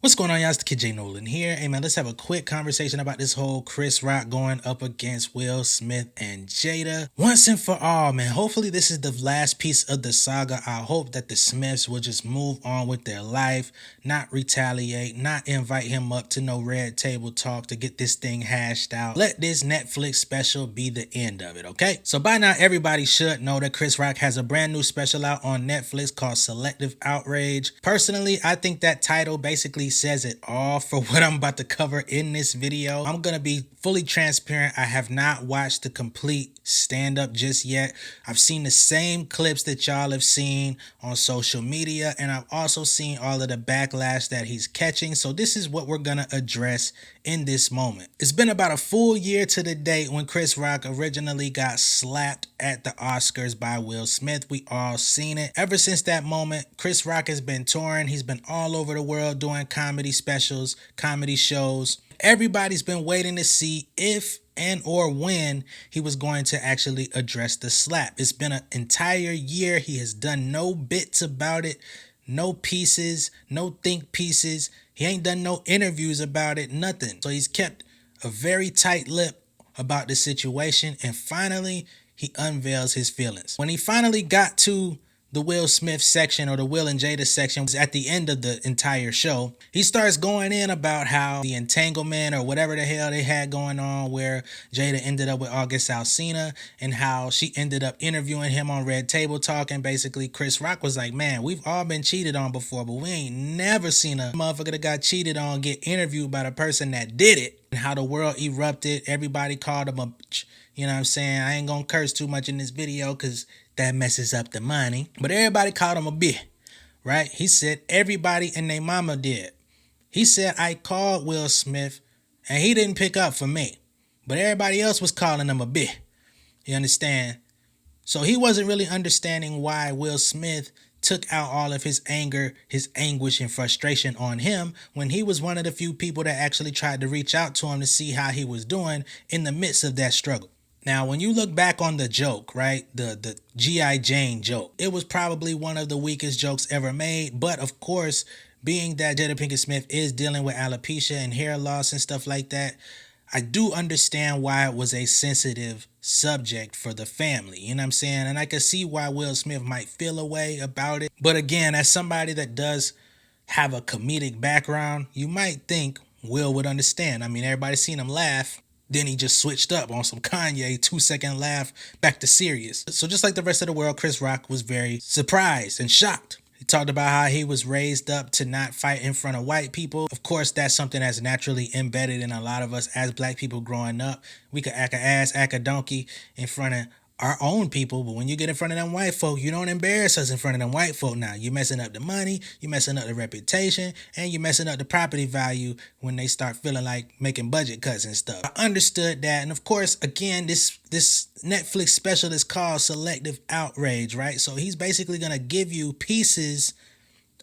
What's going on, y'all? It's the Kid J Nolan here. Hey man, let's have a quick conversation about this whole Chris Rock going up against Will Smith and Jada once and for all, man. Hopefully this is the last piece of the saga. I hope that the Smiths will just move on with their life, not retaliate, not invite him up to no red table talk to get this thing hashed out. Let this Netflix special be the end of it, okay? So by now everybody should know that Chris Rock has a brand new special out on Netflix called Selective, Outrage. Personally, I think that title basically says it all for what I'm about to cover in this video. I'm gonna be fully transparent. I have not watched the complete stand-up just yet. I've seen the same clips that y'all have seen on social media, and I've also seen all of the backlash that he's catching. So this is what we're gonna address in this moment. It's been about a full year to the date when Chris Rock originally got slapped at the Oscars by Will Smith. We all seen it. Ever since that moment, Chris Rock has been touring. He's been all over the world doing comedy specials, comedy shows. Everybody's been waiting to see if and or when he was going to actually address the slap. It's been an entire year. He has done no bits about it, no pieces, no think pieces. He ain't done no interviews about it, nothing. So he's kept a very tight lip about the situation, and finally he unveils his feelings. When he finally got to the Will Smith section, or the Will and Jada section, was at the end of the entire show, he starts going in about how the entanglement or whatever the hell they had going on, where Jada ended up with August Alsina and how she ended up interviewing him on Red Table Talk. And basically Chris Rock was like, man, we've all been cheated on before, but we ain't never seen a motherfucker that got cheated on get interviewed by the person that did it. And how the world erupted. Everybody called him a, you know what I'm saying? I ain't gonna curse too much in this video because that messes up the money. But everybody called him a bitch, right? He said everybody and their mama did. He said, I called Will Smith and he didn't pick up for me. But everybody else was calling him a bitch. You understand? So he wasn't really understanding why Will Smith took out all of his anger, his anguish and frustration on him, when he was one of the few people that actually tried to reach out to him to see how he was doing in the midst of that struggle. Now, when you look back on the joke, right, the G.I. Jane joke, it was probably one of the weakest jokes ever made. But of course, being that Jada Pinkett Smith is dealing with alopecia and hair loss and stuff like that, I do understand why it was a sensitive subject for the family. You know what I'm saying? And I can see why Will Smith might feel a way about it. But again, as somebody that does have a comedic background, you might think Will would understand. I mean, everybody's seen him laugh. Then he just switched up on some Kanye 2-second laugh back to serious. So just like the rest of the world, Chris Rock was very surprised and shocked. He talked about how he was raised up to not fight in front of white people. Of course, that's something that's naturally embedded in a lot of us as black people growing up. We could act a ass, act a donkey in front of our own people, but when you get in front of them white folk, you don't embarrass us in front of them white folk. Now you're messing up the money, you're messing up the reputation, and you're messing up the property value when they start feeling like making budget cuts and stuff. I understood that, and of course, again, this Netflix special is called Selective Outrage, right? So he's basically gonna give you pieces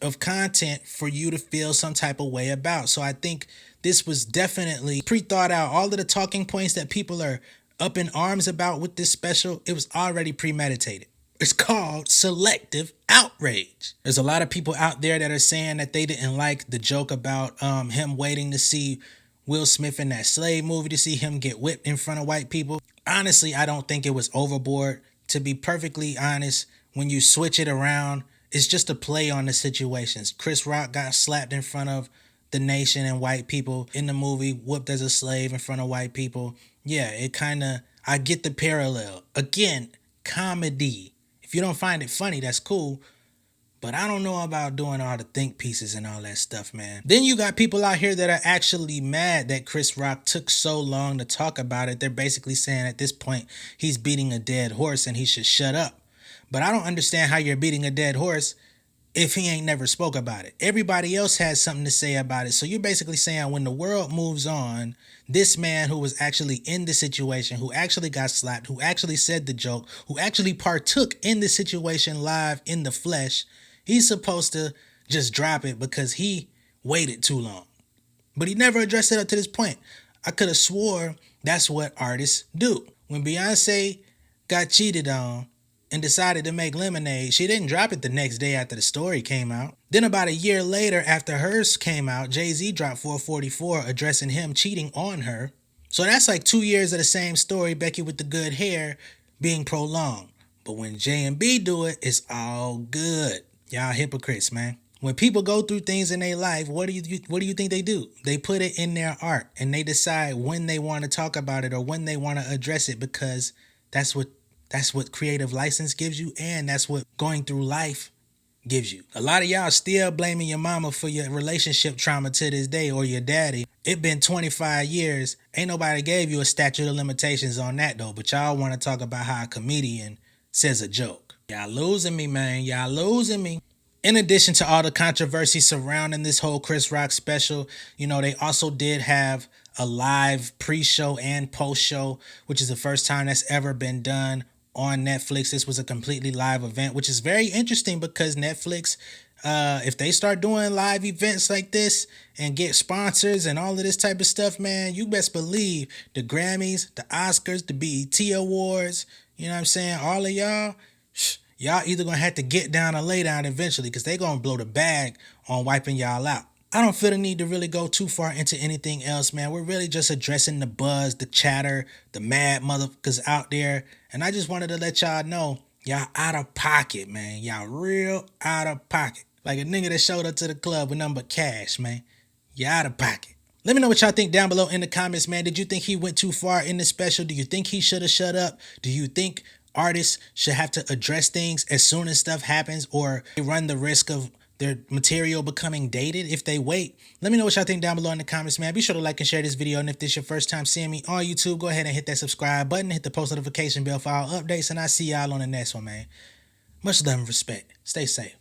of content for you to feel some type of way about. So I think this was definitely pre-thought out. All of the talking points that people are up in arms about with this special, it was already premeditated. It's called Selective Outrage. There's a lot of people out there that are saying that they didn't like the joke about him waiting to see Will Smith in that Slave movie, to see him get whipped in front of white people. Honestly, I don't think it was overboard. To be perfectly honest, when you switch it around, it's just a play on the situations. Chris Rock got slapped in front of the nation and white people in the movie, whooped as a slave in front of white people. Yeah, it kind of, I get the parallel. Again, comedy. If you don't find it funny, that's cool. But I don't know about doing all the think pieces and all that stuff, man. Then you got people out here that are actually mad that Chris Rock took so long to talk about it. They're basically saying at this point, he's beating a dead horse and he should shut up. But I don't understand how you're beating a dead horse if he ain't never spoke about it. Everybody else has something to say about it. So you're basically saying when the world moves on, this man who was actually in the situation, who actually got slapped, who actually said the joke, who actually partook in the situation live in the flesh, he's supposed to just drop it because he waited too long. But he never addressed it up to this point. I could have swore that's what artists do. When Beyonce got cheated on and decided to make lemonade. She didn't drop it the next day after the story came out. Then about a year later, after hers came out, Jay-Z dropped 444 addressing him cheating on her. So that's like 2 years of the same story, Becky with the good hair being prolonged. But when J and B do it, it's all good. Y'all hypocrites, man. When people go through things in their life, what do you think they do? They put it in their art and they decide when they want to talk about it or when they want to address it, because that's what creative license gives you, and that's what going through life gives you. A lot of y'all still blaming your mama for your relationship trauma to this day, or your daddy. It been 25 years. Ain't nobody gave you a statute of limitations on that though, but y'all want to talk about how a comedian says a joke. Y'all losing me, man. Y'all losing me. In addition to all the controversy surrounding this whole Chris Rock special, they also did have a live pre-show and post-show, which is the first time that's ever been done on Netflix. This was a completely live event, which is very interesting because Netflix, if they start doing live events like this and get sponsors and all of this type of stuff, man, you best believe the Grammys, the Oscars, the BET Awards, you know what I'm saying, all of y'all either gonna have to get down or lay down eventually, because they gonna blow the bag on wiping y'all out. I don't feel the need to really go too far into anything else, man. We're really just addressing the buzz, the chatter, the mad motherfuckers out there. And I just wanted to let y'all know, y'all out of pocket, man. Y'all real out of pocket. Like a nigga that showed up to the club with nothing but cash, man. Y'all out of pocket. Let me know what y'all think down below in the comments, man. Did you think he went too far in the special? Do you think he should have shut up? Do you think artists should have to address things as soon as stuff happens, or they run the risk of their material becoming dated if they wait? Let me know what y'all think down below in the comments, man. Be sure to like and share this video. And if this is your first time seeing me on YouTube, go ahead and hit that subscribe button, hit the post notification bell for all updates, and I'll see y'all on the next one, man. Much love and respect. Stay safe.